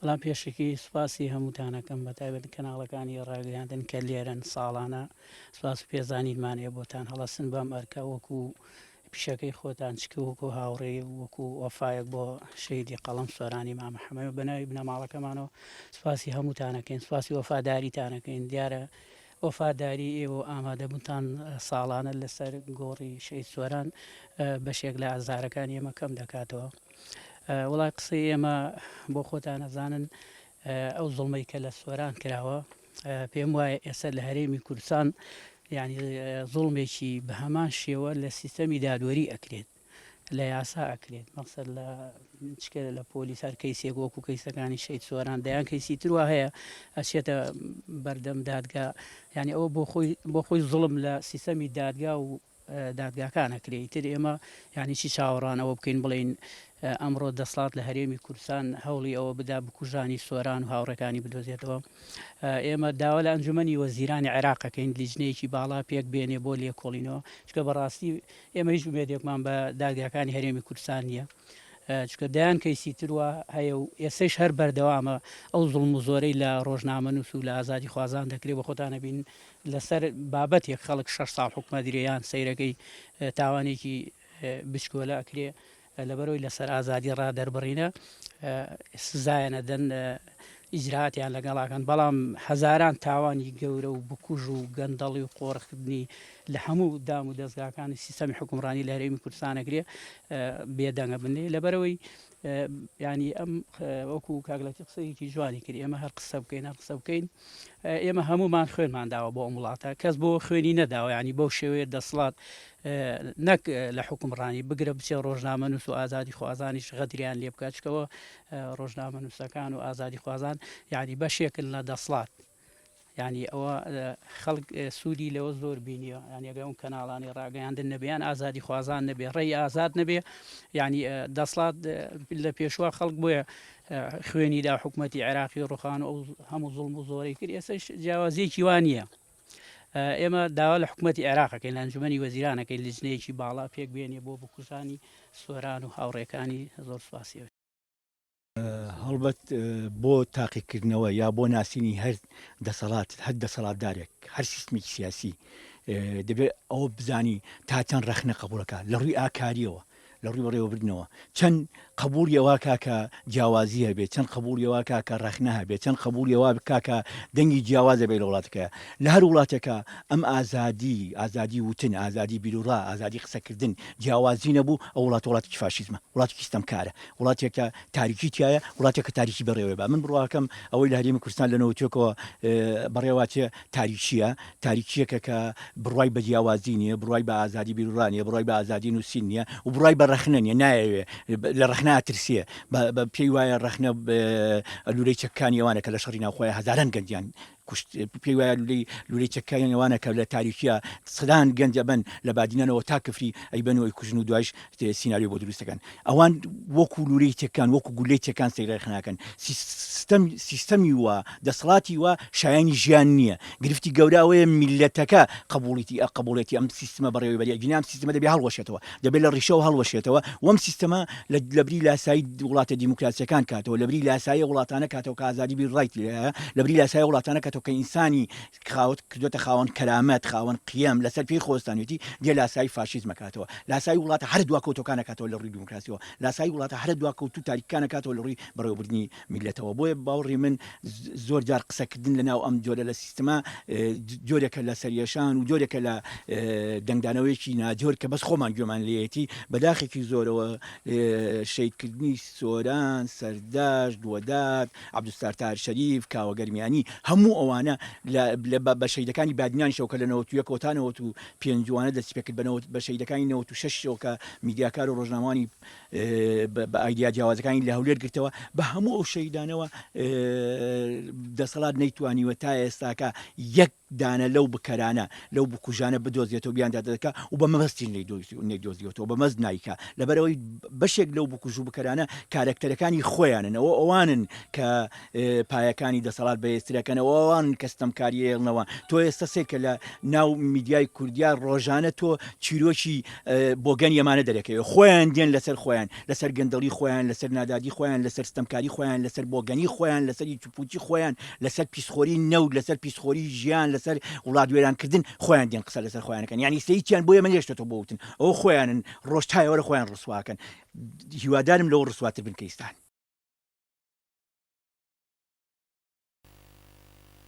بەڵام پێشکی سوپاسی هەمووتانەکەم بە تایبەت کەناڵەکانی ڕاگەیاندن کە لێرەن ساڵانە سوپاس و پێزانیمانێ بۆتان هەڵەسن بەم ئەرکە وەکو پیشەکەی خۆتان چکە وەکو هاوڕێ وەکو وەفایەک بۆ شەیدی قەڵەم سۆرانی مام محەممەد بەناوی بنەماڵەکەمانەوە سوپاسی هەمووتانەکەین سوپاسی وەفاداریتانەکەین دیارە وەفاداری ئێوە ئامادەبووتان ساڵانە لەسەر گۆڕی شەید سۆران بەشێک لە ئازارەکانی ئێمە کەم دەکاتەوە. وڵای قسەی ئێمە بۆ خۆتان نەزانن ئەو زڵمەی کە لە سۆران کراوە پێم وایە ئێستا لە هەرێمی کوردستان ینی زڵمێکی بە هەمان شێوە لە سیستەمی دادوەری ئەکرێت لە یاسا ئەکرێت مەقسەد لە چکە لە پۆلیس هەر کەیسێک وەکو کەیسەکانی شەید سۆران دەیان کەیسی تروا هەیە ئەچێتە بەردەم دادگا ینی ئەوە بۆ خۆی زڵم لە سیستەمی دادگا و دادگاکان ئەکرێت تر ئێمە ینی چی چاوەڕانەوە بکەین بڵین ئەمڕۆ دەسڵات لە هەرێمی کوردستان هەوڵی ئەوە بدا بکوژانی سۆران و هاوڕەکانی بدۆزێتەوە. ئێمە داوا لە ئەنجومەنی وەزیرانی عێراقەکەین لیژنەیەکی باڵا پێک بێنێ بۆ لێکۆڵینەوە چکە بەڕاستی ئێمە هیچ ومێدێکمان بە دادگاکانی هەرێمی کوردستان نییە چکە دایان کەیسی تروە هەیە و ئێسش هەر بەردەوامە ئەو زڵم و زۆرەی لە ڕۆژنامە نووس و لە ئازادی خوازان دەکرێت بە خۆتانە بین لەسەر بابەتێک خەڵک 6 ساڵ حکومە درێیان سەیرەکەی تاوانێکی بچکۆلە ئەکرێ لەبەرەوەی لەسەر ئازادی ڕادەربڕینە سزایەنە دەن ئیجراتیان لەگەڵاکەن بەڵام هەزاران تاوانی گەورە و بکوژ و گەندەڵی و قۆڕکردنی لە هەموو دام و دەستگاکانی سیستەمی حکومڕانی لە هەرێمی کوردستانەگرێ بێدەنگە بنێ لەبەرەوەی ینی ئەم وەکو کاگلەتی قسەیەکی جوانی کرد ئێمە هەر قسە بکەین هەر قسە بکەین ئێمە هەمومان خوێنمان داوە بۆ ئەم وڵاتە کەس بۆ خوێنی نەداوە ینی بەو شێوەیە دەسڵات نەک لە حکومڕانی بگرە بچێ ڕۆژنامە نووس و ئازادی خوازانیش غەدریان لێ بکات چکەوە ڕۆژنامە نووسەکان و ئازادی خوازان یعنی بەشێکن لە دەسڵات ینی ئەوە خەڵک سوودی لەوە زۆر بینیوە ینی ئەگە ئەو کەناڵانی ڕاگەیاندن نەبیان ئازادی خوازان نەبێ ڕێی ئازاد نەبێ ینی دەسڵات لە پێشوە خەڵک بۆیە خوێنیدا حکوومەتی عێراقی ڕوخان و هەموو زڵم و زۆرەی کرد ئێستش جیاوازیەکی وانە ئێمە داوا لە حکوومەتی عێراقەکەین لە ئەنجومەنی وەزیرانەکەی لیژنەیەکی باڵا پێک بێنێ بۆ بکوژانی سۆران و هاوڕێکانی زۆر سوپاسیەوە هەڵبەت بۆ تاقیکردنەوە یا بۆ ناسینی هەر دەسەڵات هەر دەسەڵاتدارێک هەر سیستمێکی سیاسی دەبێت ئەوە بزانی تا چەند ڕەخنە قبولەکە لە ڕووی ئاکاریەوە لە ڕووی بەڕێوەبردنەوە چەند قبولیەوە کاکە جیاوازی هەبێت چەند قبولیەوە کاکە ڕەخنە هەبێت چەند قبولیەوە کاکە دەنگی جیاوازە بێت لە وڵاتەکە لە هەر وڵاتێکە ئەم ئازادی وتن ئازادی بیرروڕا ئازادی قسەکردن جیاوازی نەبوو ئەو وڵاتێکی فاشیزمە وڵاتێکی ستەمکارە وڵاتێکە تاریکی تایە وڵاتێکە تاریکی بەڕێوە بە من بڕواکەم ئەوەی لە هەرێمی کوردستان لەنەوەتێکەوە بەڕێواتێ تاریکیە تاریکیەکە کە بڕوای بە جیاوازی نیە بڕوای بە ئازادی بیرروڕانیە بڕوای بە ئازادی نووسین نیە و بڕای بە ڕەخنە نیە نایەوێ لە ڕەخنا ترسیە پێی وایە ڕەخنە لولەی چەکانی ئەوانە کە لە شەڕی ناوخۆیە هەزاران گەنجیان پێی وایە لولەی چەکانی ئەوانە کە لە تاریکیە سەدان گەنجە بن لە بادینەوە تا کفری ئەیبەنەوەی کوژن و دوایش سیناریۆ بۆ دروستەکەن ئەوان وەکو لولەی تێکان وەکو گولەی تێکان سەیرەخناکەن سیستەمی وە دەسەڵاتی وە شایانی ژیان نییە گرفتی گەورەوەیە میلەتەکە قبوڵێتی ئەم سیستمە بەڕێوەی بەریە گینام سیستمە دەبێ هەڵوەشێتەوە دەبێت لە ڕیشەوە هەڵوەشێتەوە وەم سیستەمە لە بری لاسایی وڵاتە دیموکراسیەکان کاتەوە لە بری لاسایی وڵاتانە کاتەوە کە ئازادی بیرڕایت لە بری لاسایی وڵاتانە کاتەوە کە ئینسانی خاوت کردوتە خاوەن کەرامەت خاوەن قیەم لەسەر پێی خۆستانێتی دێ لاسایی فاشیزمە کاتەوە لاسایی وڵاتە هەر دوا کەوتەکانە کاتەوە لە ڕووی دیموکراسیەوە لاسایی وڵاتە هەر دوا کەوت و تاریکانە کاتەوە لە ڕووی بەڕێوەبردنی میلەتەوە بۆیە باوەڕی من زۆر جار قسەکردن لەناو ئەم جۆرە لە سیستەما جۆرێکە لە سەریێشان و جۆرێکە لە دەنگدانەوەیەکی ناجۆر کە بەس خۆمان گوێمان لێتی بەداخێکی زۆرەوە شەیدکردنی سۆران سەرداش دووەدات عەبدولستار شەریف کاوە گەرمیانی هەموو ئەوانە بە شەیدەکانی بادنیان شەوکە لە 91 تا 95 دەستی پێکرد بە شەیدەکانی 96 شەوکە میدیاکار و ڕۆژنامەوانی بە ئایدیا جیاوازەکانی لە هەولێر گرتەوە بە هەموو ئەو شەیدانەوە دەسەڵات نەیتوانیوە تا ئێستاکە یەک دانە لەو بکەرانە لەو بکوژانە بدۆزیێتەوە بیاندا دەکات و بە مەبەستی نەیدۆزیێتەوە بە مەز نایکە لەبەرەوەی بەشێک لەو بکوژ و بکەرانە کارکتەرەکانی خۆیاننەوە ئەوانن کە پایەکانی دەسەڵات بەێسترەکەنەوە ئەوان کەستەمکاریێڵنەوە تۆ ئێستا سێکە لە ناو میدیای کوردیا ڕۆژانە تۆ چیرۆکی بۆگەن ئەمانە دەرەکەوێت خۆیان دێن لەسەر خۆیان لەسەر گەندەڵی خۆیان لەسەر نادادی خۆیان لەسەر ستەمکاری خۆیان لەسەر بۆگەنی خۆیان لەسەر چپوچی خۆیان لەسەر پیسخۆری نەود لەسەر پیسخۆری ژیان لەسەر وڵات وێرانکردن خۆیان دێن قسە لەسەر خۆیانەکەن ینی سەیتیان بۆیە من هێشتەوە بۆوتن ئەو خۆیانن ڕۆژتایەوەرە خۆیان ڕسواکەن هیوادارم لەو ڕسواتر بن کە ئێستان